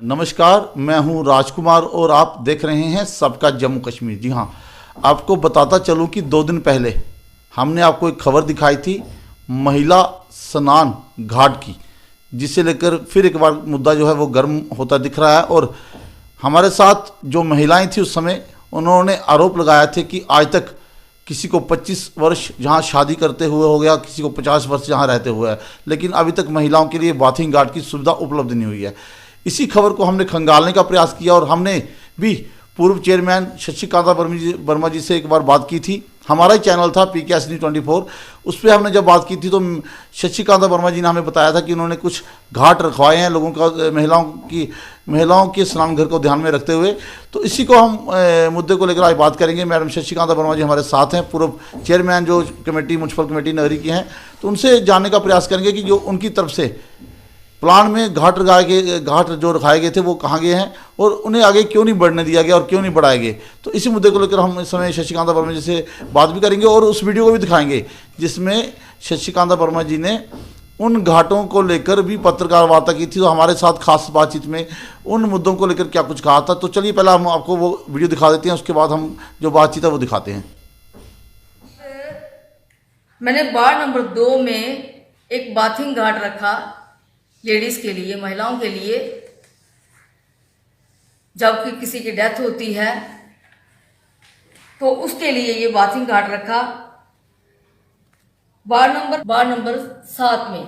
नमस्कार, मैं हूं राजकुमार और आप देख रहे हैं सबका जम्मू कश्मीर। जी हां, आपको बताता चलूं कि 2 दिन पहले हमने आपको एक खबर दिखाई थी महिला स्नान घाट की, जिसे लेकर फिर एक बार मुद्दा जो है वो गर्म होता दिख रहा है। और हमारे साथ जो महिलाएं थी उस समय, उन्होंने आरोप लगाया थे कि आज तक किसी को 25 वर्ष जहां शादी करते हुए हो गया, किसी को 50 वर्ष जहां रहते हुए है, लेकिन अभी तक महिलाओं के लिए बाथिंग घाट की सुविधा उपलब्ध नहीं हुई है। इसी खबर को हमने खंगालने का प्रयास किया और हमने भी पूर्व चेयरमैन शशिकांता वर्मा जी से एक बार बात की थी। हमारा ही चैनल था PKSD24, उस पर हमने जब बात की थी तो शशिकांता वर्मा जी ने हमें बताया था कि उन्होंने कुछ घाट रखवाए हैं लोगों का, महिलाओं के स्नान घर को ध्यान में रखते हुए। तो इसी को हम मुद्दे को लेकर आज बात करेंगे। मैडम शशिकांता वर्मा जी हमारे साथ हैं, पूर्व चेयरमैन जो कमेटी म्यूनसिपल कमेटी नगरी की हैं। तो उनसे जानने का प्रयास करेंगे कि जो उनकी तरफ से प्लान में घाट जो रखाए गए थे वो कहाँ गए हैं और उन्हें आगे क्यों नहीं बढ़ने दिया गया और क्यों नहीं बढ़ाए गए। तो इसी मुद्दे को लेकर हम इस समय शशिकांता वर्मा जी से बात भी करेंगे और उस वीडियो को भी दिखाएंगे जिसमें शशिकांता वर्मा जी ने उन घाटों को लेकर भी पत्रकार वार्ता की थी। तो हमारे साथ खास बातचीत में उन मुद्दों को लेकर क्या कुछ कहा था। तो चलिए पहले हम आपको वो वीडियो दिखा देते हैं, उसके बाद हम जो बातचीत है वो दिखाते हैं। मैंने वार्ड नंबर 2 में एक बाथिंग घाट रखा लेडीज के लिए, महिलाओं के लिए। जब किसी की डेथ होती है तो उसके लिए ये बाथिंग घाट रखा वार्ड नंबर 7 में।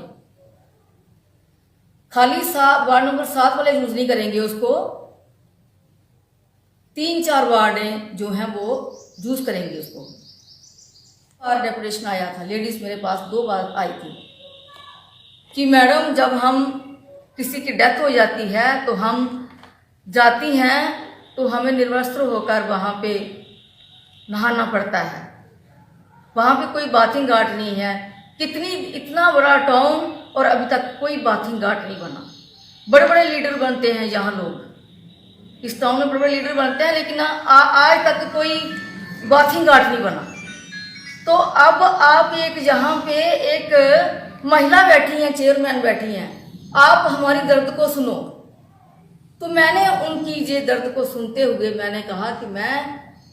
खाली वार्ड नंबर 7 वाले यूज नहीं करेंगे उसको, 3-4 वार्ड जो हैं वो यूज करेंगे उसको। और डेपुटेशन आया था, लेडीज मेरे पास 2 बार आई थी कि मैडम जब हम किसी की डेथ हो जाती है तो हम जाती हैं तो हमें निर्वस्त्र होकर वहाँ पे नहाना पड़ता है, वहाँ पे कोई बाथिंग घाट नहीं है। इतना बड़ा टाउन और अभी तक कोई बाथिंग घाट नहीं बना। बड़े बड़े लीडर बनते हैं यहाँ, लोग इस टाउन में बड़े बड़े लीडर बनते हैं, लेकिन आज तक कोई बाथिंग घाट नहीं बना। तो अब आप यहाँ पे एक महिला बैठी हैं, चेयरमैन बैठी हैं, आप हमारी दर्द को सुनो। तो मैंने उनकी ये दर्द को सुनते हुए मैंने कहा कि मैं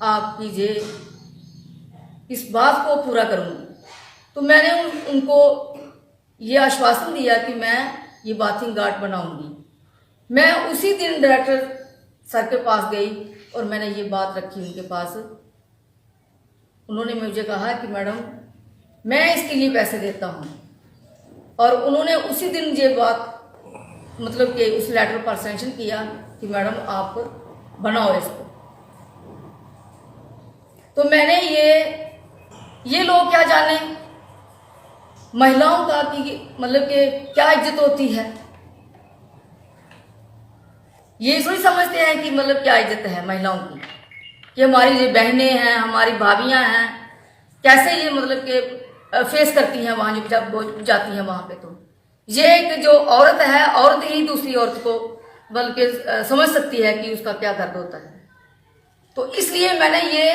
आपकी ये इस बात को पूरा करूँगी। तो मैंने उनको ये आश्वासन दिया कि मैं ये बाथिंग घाट बनाऊंगी। मैं उसी दिन डायरेक्टर सर के पास गई और मैंने ये बात रखी उनके पास। उन्होंने मुझे कहा कि मैडम मैं इसके लिए पैसे देता हूँ, और उन्होंने उसी दिन ये बात मतलब कि उस लेटर पर सेंशन किया कि मैडम आप बनाओ इसको। तो मैंने ये लोग क्या जाने महिलाओं का कि मतलब कि क्या इज्जत होती है, ये थोड़ी समझते हैं कि मतलब क्या इज्जत है महिलाओं की, कि हमारी जो बहनें हैं, हमारी भाभियां हैं, कैसे ये मतलब कि फेस करती हैं वहाँ जब वो जाती हैं वहाँ पे। तो ये एक जो औरत है, औरत ही दूसरी औरत को बल्कि समझ सकती है कि उसका क्या दर्द होता है। तो इसलिए मैंने ये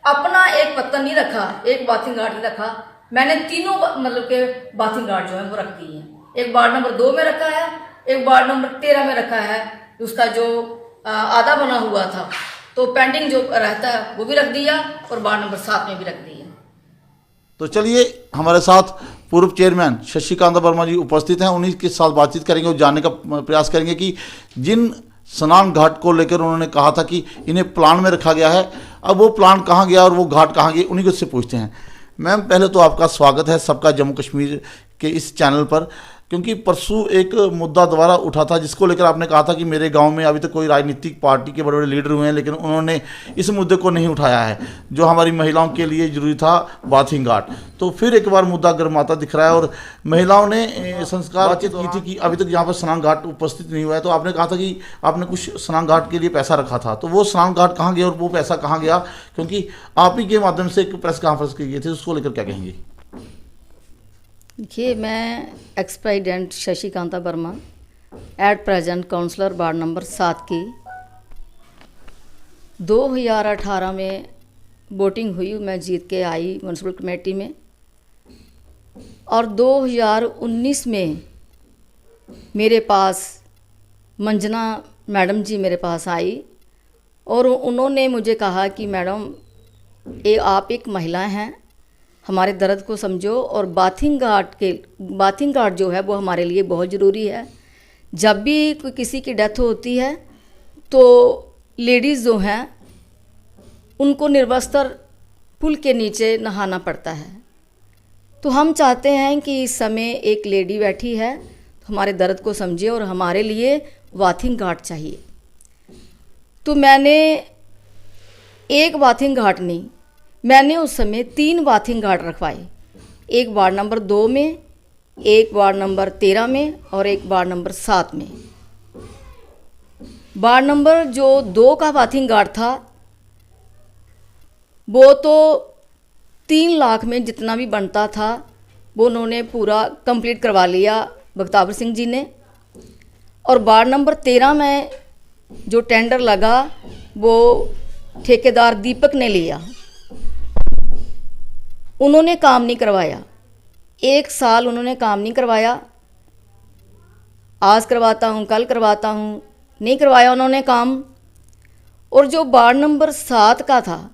अपना एक पत्ता नहीं रखा, एक बाथिंग घाट नहीं रखा, मैंने तीनों मतलब के बाथिंग घाट जो है वो रख दी है। एक वार्ड नंबर 2 में रखा है, एक वार्ड नंबर 13 में रखा है, उसका जो आधा बना हुआ था तो पेंडिंग जो रहता है वो भी रख दिया, और वार्ड नंबर 7 में भी रख दिया। तो चलिए हमारे साथ पूर्व चेयरमैन शशिकांता वर्मा जी उपस्थित हैं, उन्हीं के साथ बातचीत करेंगे और जानने का प्रयास करेंगे कि जिन स्नान घाट को लेकर उन्होंने कहा था कि इन्हें प्लान में रखा गया है, अब वो प्लान कहाँ गया और वो घाट कहाँ गए, उन्हीं को से पूछते हैं। मैम, पहले तो आपका स्वागत है सबका जम्मू कश्मीर के इस चैनल पर, क्योंकि परसों एक मुद्दा दोबारा उठा था जिसको लेकर आपने कहा था कि मेरे गांव में अभी तक कोई राजनीतिक पार्टी के बड़े बड़े लीडर हुए हैं, लेकिन उन्होंने इस मुद्दे को नहीं उठाया है जो हमारी महिलाओं के लिए जरूरी था, बाथिंग घाट। तो फिर एक बार मुद्दा गर्माता दिख रहा है और महिलाओं ने संस्कार बातचीत की थी कि अभी तक यहाँ पर स्नान घाट उपस्थित नहीं हुआ है। तो आपने कहा था कि आपने कुछ स्नान घाट के लिए पैसा रखा था, तो वो स्नान घाट कहाँ गया और वो पैसा कहाँ गया, क्योंकि आप ही के माध्यम से एक प्रेस कॉन्फ्रेंस की गई थी, उसको लेकर क्या कहेंगे? देखिए, मैं ex president Shashikanta Verma at present counsellor ward number 7 की 2018 में वोटिंग हुई, मैं जीत के आई म्यूनसिपल कमेटी में, और 2019 में मेरे पास मंजना मैडम जी मेरे पास आई और उन्होंने मुझे कहा कि मैडम आप एक महिला हैं, हमारे दर्द को समझो और बाथिंग गार्ड जो है वो हमारे लिए बहुत ज़रूरी है। जब भी कोई किसी की डेथ होती है तो लेडीज़ जो हैं उनको निर्वस्त्र पुल के नीचे नहाना पड़ता है। तो हम चाहते हैं कि इस समय एक लेडी बैठी है तो हमारे दर्द को समझे और हमारे लिए बाथिंग गार्ड चाहिए। तो मैंने एक बाथिंग गार्ड नहीं, मैंने उस समय 3 बाथिंग गार्ड रखवाए, एक वार्ड नंबर 2 में, एक वार्ड नंबर 13 में और एक वार्ड नंबर 7 में। वार्ड नंबर जो 2 का बाथिंग गार्ड था वो तो 3 लाख में जितना भी बनता था वो उन्होंने पूरा कंप्लीट करवा लिया बख्तावर सिंह जी ने। और वार्ड नंबर 13 में जो टेंडर लगा वो ठेकेदार दीपक ने लिया, उन्होंने काम नहीं करवाया। 1 साल उन्होंने काम नहीं करवाया, आज करवाता हूँ कल करवाता हूँ, नहीं करवाया उन्होंने काम। और जो वार्ड नंबर 7 का था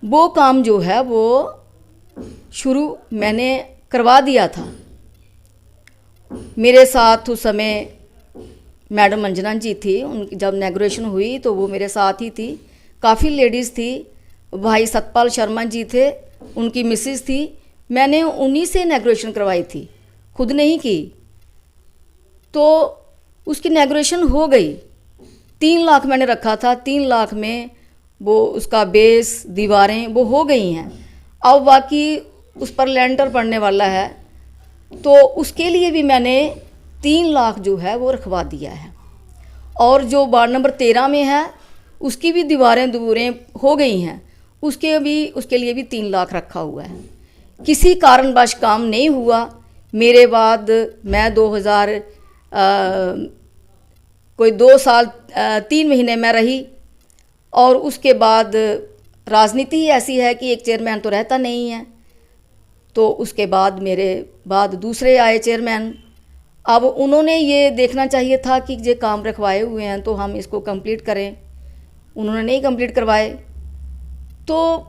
वो काम जो है वो शुरू मैंने करवा दिया था। मेरे साथ उस समय मैडम अंजना जी थी, उनकी जब इनॉग्रेशन हुई तो वो मेरे साथ ही थी। काफ़ी लेडीज़ थी, भाई सतपाल शर्मा जी थे, उनकी मिसेस थी। मैंने उन्हीं से इनॉग्रेशन करवाई थी, खुद नहीं की। तो उसकी इनॉग्रेशन हो गई। 3 लाख मैंने रखा था, 3 लाख में वो उसका बेस दीवारें वो हो गई हैं। अब बाकी उस पर लेंटर पड़ने वाला है तो उसके लिए भी मैंने 3 लाख जो है वो रखवा दिया है। और जो वार्ड नंबर 13 में है उसकी भी दीवारें हो गई हैं, उसके लिए भी 3 लाख रखा हुआ है। किसी कारणवश काम नहीं हुआ। मेरे बाद मैं 2 साल 3 महीने में रही और उसके बाद राजनीति ही ऐसी है कि एक चेयरमैन तो रहता नहीं है। तो उसके बाद मेरे बाद दूसरे आए चेयरमैन। अब उन्होंने ये देखना चाहिए था कि ये काम रखवाए हुए हैं तो हम इसको कंप्लीट करें, उन्होंने नहीं कंप्लीट करवाए। तो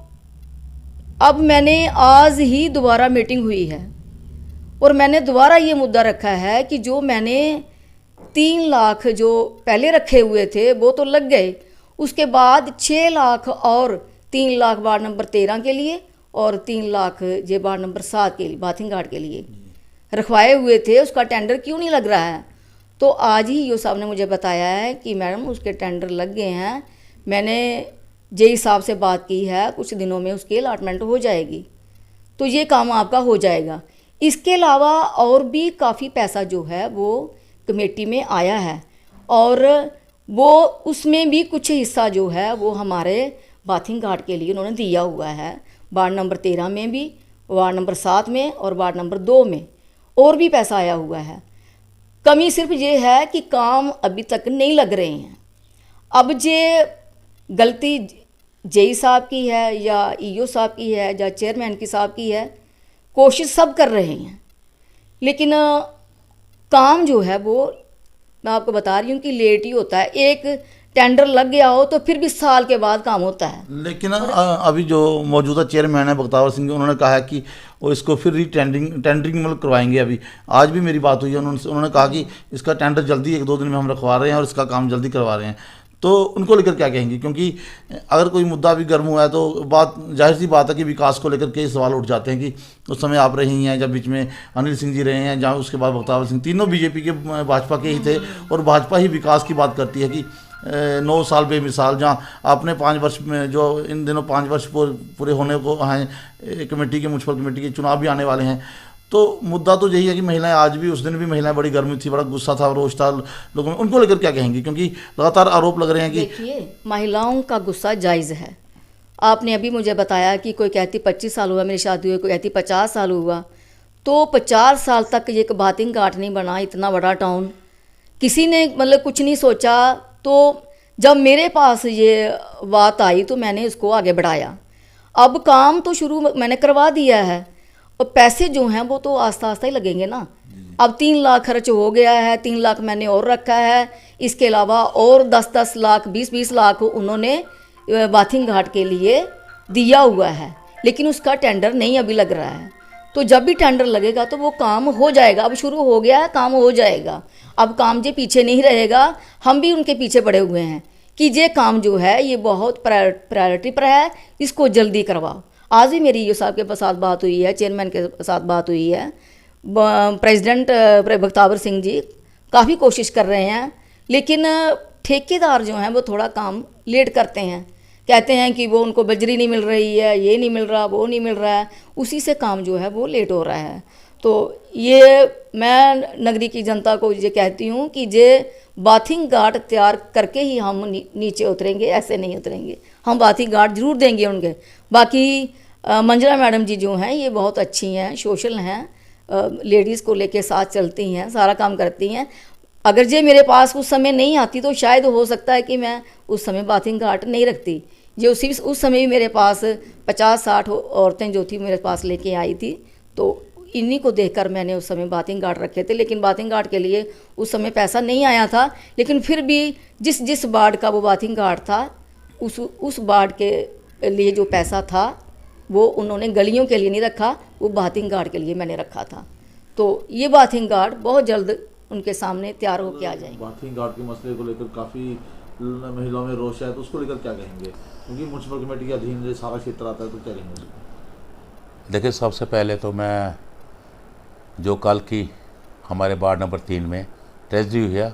अब मैंने आज ही दोबारा मीटिंग हुई है और मैंने दोबारा ये मुद्दा रखा है कि जो मैंने 3 लाख जो पहले रखे हुए थे वो तो लग गए, उसके बाद 6 लाख और 3 लाख वार्ड नंबर 13 के लिए और 3 लाख ये वार्ड नंबर 7 के लिए बाथिंग गार्ड के लिए रखवाए हुए थे। उसका टेंडर क्यों नहीं लग रहा है? तो आज ही यो साहब ने मुझे बताया है कि मैडम उसके टेंडर लग गए हैं। मैंने जेई साहब से बात की है, कुछ दिनों में उसकी अलॉटमेंट हो जाएगी तो ये काम आपका हो जाएगा। इसके अलावा और भी काफ़ी पैसा जो है वो कमेटी में आया है और वो उसमें भी कुछ हिस्सा जो है वो हमारे बाथिंग गार्ड के लिए उन्होंने दिया हुआ है। वार्ड नंबर 13 में भी, वार्ड नंबर 7 में और वार्ड नंबर 2 में और भी पैसा आया हुआ है। कमी सिर्फ ये है कि काम अभी तक नहीं लग रहे हैं। अब ये गलती जेई साहब की है या ईओ साहब की है या चेयरमैन की साहब की है, कोशिश सब कर रहे हैं लेकिन काम जो है वो मैं आपको बता रही हूँ कि लेट ही होता है। एक टेंडर लग गया हो तो फिर भी साल के बाद काम होता है। लेकिन अभी जो मौजूदा चेयरमैन है बख्तावर सिंह, उन्होंने कहा है कि वो इसको फिर टेंडरिंग मतलब करवाएंगे। अभी आज भी मेरी बात हुई है, उन्होंने कहा कि इसका टेंडर जल्दी 1-2 दिन में हम रखवा रहे हैं और इसका काम जल्दी करवा रहे हैं। तो उनको लेकर क्या कहेंगे? क्योंकि अगर कोई मुद्दा भी गर्म हुआ है तो बात जाहिर सी बात है कि विकास को लेकर के सवाल उठ जाते हैं कि उस समय आप रही हैं, जब बीच में अनिल सिंह जी रहे हैं, जहाँ उसके बाद बख्तावर सिंह, तीनों बीजेपी के भाजपा के ही थे और भाजपा ही विकास की बात करती है कि 9 साल बेमिसाल, जहाँ आपने 5 वर्ष में जो इन दिनों 5 वर्ष पूरे होने को हैं कमेटी के, म्यूनसिपल कमेटी के चुनाव भी आने वाले हैं। तो मुद्दा तो यही है कि महिलाएं, आज भी उस दिन भी महिलाएं बड़ी गर्मी थी, बड़ा गुस्सा था, रोष था लोगों में। उनको लेकर क्या कहेंगे? क्योंकि लगातार आरोप लग रहे हैं कि देखिए, महिलाओं का गुस्सा जायज़ है। आपने अभी मुझे बताया कि कोई कहती 25 साल हुआ मेरी शादी हुई, कोई कहती 50 साल हुआ। तो 50 साल तक ये बाथिंग गार्ड नहीं बना, इतना बड़ा टाउन, किसी ने मतलब कुछ नहीं सोचा। तो जब मेरे पास ये बात आई तो मैंने इसको आगे बढ़ाया। अब काम तो शुरू मैंने करवा दिया है और पैसे जो हैं वो तो आस्ता आस्ता ही लगेंगे ना। अब 3 लाख खर्च हो गया है, 3 लाख मैंने और रखा है, इसके अलावा और 10-10 लाख 20-20 लाख उन्होंने बाथिंग घाट के लिए दिया हुआ है, लेकिन उसका टेंडर नहीं अभी लग रहा है। तो जब भी टेंडर लगेगा तो वो काम हो जाएगा। अब शुरू हो गया है, काम हो जाएगा। अब काम जे पीछे नहीं रहेगा, हम भी उनके पीछे पड़े हुए हैं कि ये काम जो है ये बहुत प्रायोरिटी पर है, इसको जल्दी करवाओ। आज भी मेरी ईओ साहब के साथ बात हुई है, चेयरमैन के साथ बात हुई है, प्रेसिडेंट बख्तावर सिंह जी काफ़ी कोशिश कर रहे हैं, लेकिन ठेकेदार जो हैं वो थोड़ा काम लेट करते हैं, कहते हैं कि वो उनको बजरी नहीं मिल रही है, ये नहीं मिल रहा, वो नहीं मिल रहा है, उसी से काम जो है वो लेट हो रहा है। तो ये मैं नगरी की जनता को ये कहती हूँ कि ये बाथिंग घाट तैयार करके ही हम नीचे उतरेंगे, ऐसे नहीं उतरेंगे। हम बाथिंग घाट जरूर देंगे उनके। बाकी मंजरा मैडम जी जो हैं ये बहुत अच्छी हैं, सोशल हैं, लेडीज़ को लेके साथ चलती हैं, सारा काम करती हैं। अगर ये मेरे पास उस समय नहीं आती तो शायद हो सकता है कि मैं उस समय बाथिंग घाट नहीं रखती। ये उस समय भी मेरे पास 50-60 औरतें जो थी मेरे पास लेके आई थी, तो इन्हीं को देखकर मैंने उस समय बाथिंग घाट रखे थे। लेकिन बाथिंग घाट के लिए उस समय पैसा नहीं आया था, लेकिन फिर भी जिस वार्ड का वो बाथिंग घाट था उस वार्ड के लिए जो पैसा था वो उन्होंने गलियों के लिए नहीं रखा, वो बाथिंग घाट के लिए मैंने रखा था। तो ये बाथिंग घाट बहुत जल्द उनके सामने तैयार होकर आ जाएंगे। बाथिंग घाट के मसले को लेकर काफ़ी महिलाओं में रोष है, तो उसको लेकर क्या कहेंगे? क्योंकि म्यूनसिपल कमेटी के अधीन सारा क्षेत्र आता है, तो क्या कहेंगे? देखिए, सबसे पहले तो मैं जो कल की हमारे वार्ड नंबर 3 में ट्रेजेडी हुई है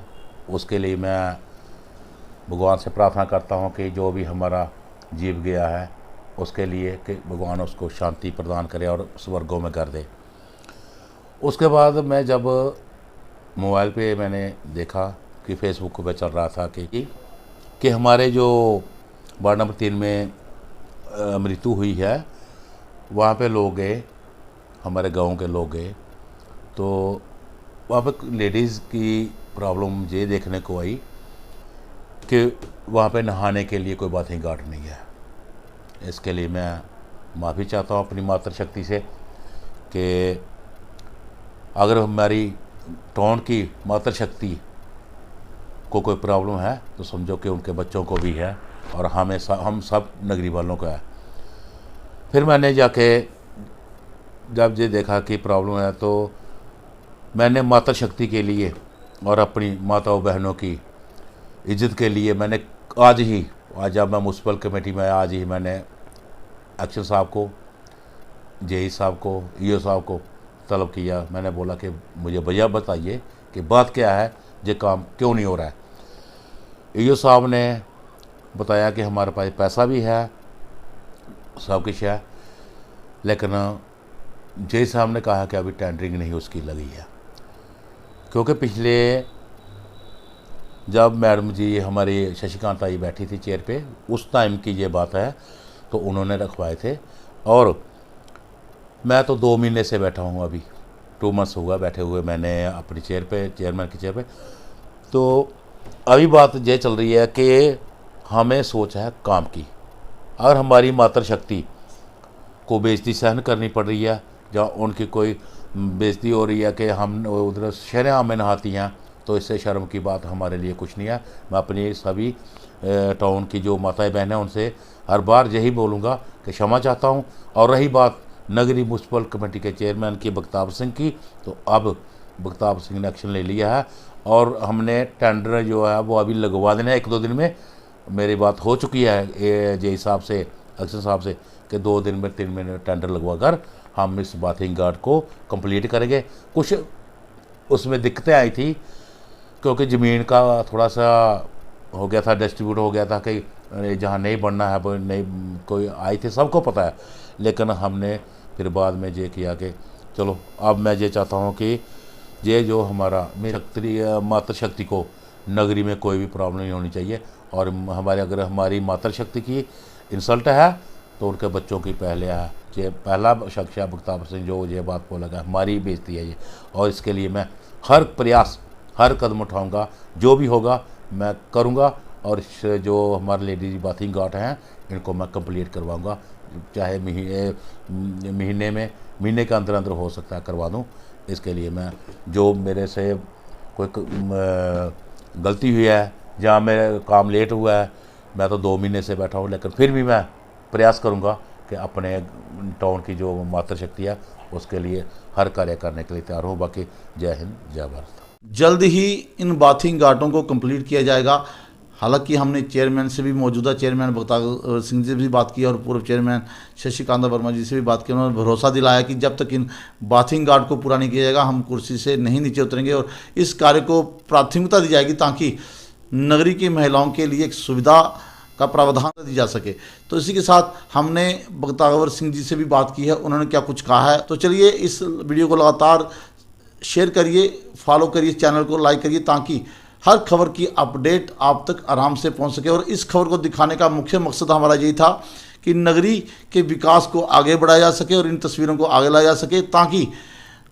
उसके लिए मैं भगवान से प्रार्थना करता हूँ कि जो भी हमारा जीव गया है उसके लिए कि भगवान उसको शांति प्रदान करे और स्वर्गों में कर दे। उसके बाद मैं जब मोबाइल पे मैंने देखा कि फेसबुक पे चल रहा था कि हमारे जो वार्ड नंबर 3 में मृत्यु हुई है, वहाँ पे लोग गए, हमारे गांव के लोग गए, तो वहाँ पे लेडीज़ की प्रॉब्लम ये देखने को आई कि वहाँ पे नहाने के लिए कोई बाथिंग घाट नहीं है। इसके लिए मैं माफ़ी चाहता हूँ अपनी मातृशक्ति से कि अगर हमारी टाउन की मातृशक्ति को कोई प्रॉब्लम है तो समझो कि उनके बच्चों को भी है और हम सब नगरी वालों को है। फिर मैंने जाके जब ये देखा कि प्रॉब्लम है तो मैंने मातृशक्ति के लिए और अपनी माताओं बहनों की इज्जत के लिए मैंने आज जब मैं म्यूनसिपल कमेटी में आज ही मैंने एक्शन साहब को, जेई साहब को, ईओ साहब को तलब किया। मैंने बोला कि मुझे वजह बताइए कि बात क्या है, ये काम क्यों नहीं हो रहा है। ईओ साहब ने बताया कि हमारे पास पैसा भी है, सब कुछ है, लेकिन जेई साहब ने कहा कि अभी टेंडरिंग नहीं उसकी लगी है। क्योंकि पिछले जब मैडम जी हमारी शशिकांत आई बैठी थी चेयर पे, उस टाइम की ये बात है, तो उन्होंने रखवाए थे। और मैं तो 2 महीने से बैठा हूँ, अभी 2 मंथ्स हुआ बैठे हुए मैंने अपनी चेयर पे, चेयरमैन की चेयर पे। तो अभी बात ये चल रही है कि हमें सोच है काम की। अगर हमारी मातृशक्ति को बेइज्जती सहन करनी पड़ रही है, जहाँ उनकी कोई बेइज्जती हो रही है कि हम उधर शहर में नहाती हैं, तो इससे शर्म की बात हमारे लिए कुछ नहीं है। मैं अपनी सभी टाउन की जो माताएं बहनें उनसे हर बार यही बोलूँगा कि क्षमा चाहता हूँ। और रही बात नगरी म्यूनसिपल कमेटी के चेयरमैन की बख्तावर सिंह की, तो अब बख्तावर सिंह ने एक्शन ले लिया है और हमने टेंडर जो है वो अभी लगवा देना है 1-2 दिन में। मेरी बात हो चुकी है जे साहब से, एक्शन साहब से, कि 2 दिन में 3 महीने टेंडर लगवा कर हम इस बाथिंग घाट को कंप्लीट करेंगे। कुछ उसमें दिक्कतें आई थी क्योंकि ज़मीन का थोड़ा सा हो गया था, डिस्ट्रीब्यूट हो गया था कि जहाँ नहीं बनना है वो नहीं, कोई आई थी, सबको पता है। लेकिन हमने फिर बाद में ये किया कि चलो अब मैं ये चाहता हूँ कि ये जो हमारा मातृशक्ति को नगरी में कोई भी प्रॉब्लम नहीं होनी चाहिए। और हमारे अगर हमारी मातृशक्ति की इंसल्ट है तो उनके बच्चों की पहले है। ये पहला शख्स है बख्तावर सिंह जो ये बात बोला गया, हमारी बेइज्जती है ये। और इसके लिए मैं हर प्रयास, हर कदम उठाऊंगा, जो भी होगा मैं करूंगा। और जो हमारे लेडीज बाथिंग घाट हैं इनको मैं कंप्लीट करवाऊंगा, चाहे महीने के अंदर अंदर हो सकता है करवा दूं। इसके लिए मैं जो मेरे से कोई गलती हुई है, जहाँ मेरा काम लेट हुआ है, मैं तो 2 महीने से बैठा हूँ, लेकिन फिर भी मैं प्रयास करूँगा कि अपने टाउन की जो मातृशक्ति है उसके लिए हर कार्य करने के लिए तैयार हूँ। बाकी जय हिंद, जय भारत। जल्द ही इन बाथिंग घाटों को कंप्लीट किया जाएगा। हालांकि हमने चेयरमैन से भी, मौजूदा चेयरमैन बख्तावर सिंह से भी बात की और पूर्व चेयरमैन शशिकांत वर्मा जी से भी बात की। उन्होंने भरोसा दिलाया कि जब तक इन बाथिंग घाट को पूरा नहीं किया जाएगा हम कुर्सी से नहीं नीचे उतरेंगे और इस कार्य को प्राथमिकता दी जाएगी ताकि नगरी की महिलाओं के लिए एक सुविधा का प्रावधान दी जा सके। तो इसी के साथ हमने बख्तावर सिंह जी से भी बात की है, उन्होंने क्या कुछ कहा है। तो चलिए इस वीडियो को लगातार शेयर करिए, फॉलो करिए, चैनल को लाइक करिए ताकि हर खबर की अपडेट आप तक आराम से पहुंच सके। और इस खबर को दिखाने का मुख्य मकसद हमारा यही था कि नगरी के विकास को आगे बढ़ाया जा सके और इन तस्वीरों को आगे लाया जा सके ताकि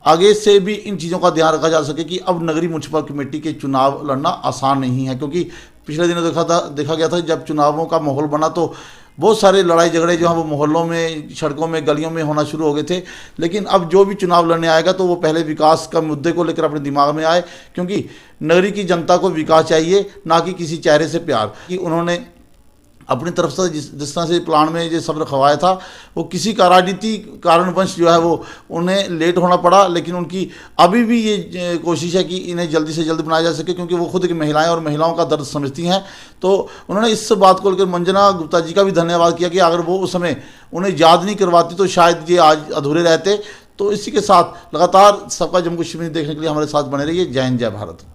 आगे से भी इन चीज़ों का ध्यान रखा जा सके कि अब नगरी म्यूनसिपल कमेटी के चुनाव लड़ना आसान नहीं है। क्योंकि पिछले दिनों देखा गया था जब चुनावों का माहौल बना तो बहुत सारे लड़ाई झगड़े जो हैं वो मोहल्लों में, सड़कों में, गलियों में होना शुरू हो गए थे। लेकिन अब जो भी चुनाव लड़ने आएगा तो वो पहले विकास का मुद्दे को लेकर अपने दिमाग में आए, क्योंकि नगरी की जनता को विकास चाहिए, ना कि किसी चेहरे से प्यार। कि उन्होंने अपनी तरफ से जिस तरह से प्लान में जो सब रखवाया था वो किसी का राजनीति कारणवश जो है वो उन्हें लेट होना पड़ा। लेकिन उनकी अभी भी ये कोशिश है कि इन्हें जल्दी से जल्द बनाया जा सके, क्योंकि वो खुद की महिलाएं और महिलाओं का दर्द समझती हैं। तो उन्होंने इस बात को लेकर मंजना गुप्ता जी का भी धन्यवाद किया कि अगर वो उस समय उन्हें याद नहीं करवाती तो शायद ये आज अधूरे रहते। तो इसी के साथ लगातार सबका जम्मू कश्मीर देखने के लिए हमारे साथ बने रहिए। जय हिंद, जय भारत।